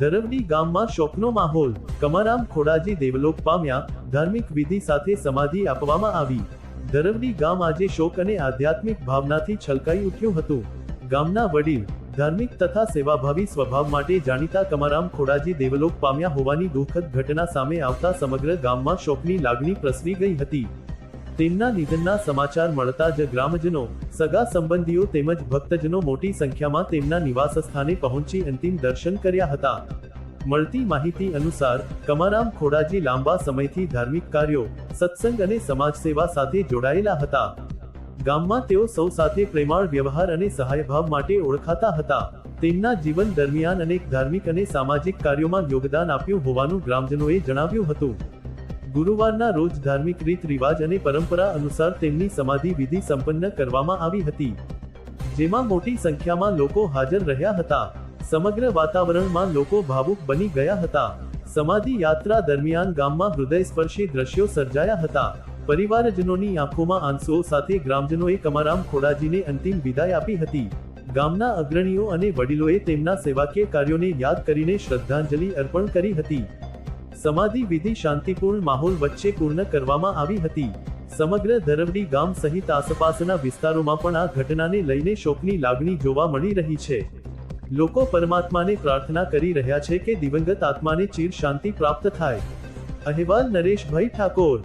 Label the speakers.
Speaker 1: ધરવડી ગામમાં શોકનો માહોલ। કમારામ ખોડાજી દેવલોક પામ્યા। ધાર્મિક વિધિ સાથે સમાધિ આપવામાં આવી। ધરવડી ગામ આજે શોક અને આધ્યાત્મિક ભાવનાથી છલકાઈ ઉઠ્યું હતું। ગામના વડીલ, ધાર્મિક તથા સેવાભાવી સ્વભાવ માટે જાણીતા કમારામ ખોડાજી દેવલોક પામ્યા હોવાની દુઃખદ ઘટના સામે આવતા સમગ્ર ગામમાં શોકની લાગણી પ્રસરી ગઈ હતી। તેમના નિધનના સમાચાર મળતા જ ગ્રામજનો, સગા સંબંધીઓ તેમજ ભક્તજનો મોટી સંખ્યામાં તેમના નિવાસસ્થાને પહોંચી અંતિમ દર્શન કર્યા હતા। મળતી માહિતી અનુસાર કમારામ ખોડાજી લાંબા સમયથી ધાર્મિક કાર્યો, સત્સંગ અને સમાજસેવા સાથે જોડાયેલા હતા। ગામમાં તેઓ સૌ સાથે પ્રેમાળ વ્યવહાર અને સહાયભાવ માટે ઓળખાતા હતા। તેમના જીવન દરમિયાન અનેક ધાર્મિક અને સામાજિક કાર્યોમાં યોગદાન આપ્યું હોવાનું ગ્રામજનોએ જણાવ્યું હતું। ગુરુવારના રોજ ધાર્મિક રીત રિવાજ અને પરંપરા અનુસાર તેમની સમાધિ વિધિ સંપન્ન કરવામાં આવી હતી, જેમાં મોટી સંખ્યામાં લોકો હાજર રહ્યા હતા। સમગ્ર વાતાવરણમાં લોકો ભાવુક બની ગયા હતા। સમાધિ યાત્રા દરમિયાન ગામમાં હૃદયસ્પર્શી દ્રશ્યો સર્જાયા હતા। પરિવારજનોની આંખોમાં આંસુઓ સાથે ગ્રામજનોએ કમારામ ખોડાજીને અંતિમ વિદાય આપી હતી। ગામના અગ્રણીઓ અને વડીલોએ તેમના સેવાકીય કાર્યોને યાદ કરીને શ્રદ્ધાંજલિ અર્પણ કરી હતી। સમાધિ વિધિ શાંતિપૂર્ણ માહોલ વચ્ચે પૂર્ણ કરવામાં આવી હતી। સમગ્ર ધરવડી ગામ સહિત આસપાસના વિસ્તારોમાં પણ આ ઘટનાને લઈને શોકની લાગણી જોવા મળી રહી છે। લોકો પરમાત્માને પ્રાર્થના કરી રહ્યા છે કે દિવંગત આત્માને ચિર શાંતિ પ્રાપ્ત થાય। અહેવાલ નરેશભાઈ ઠાકોર।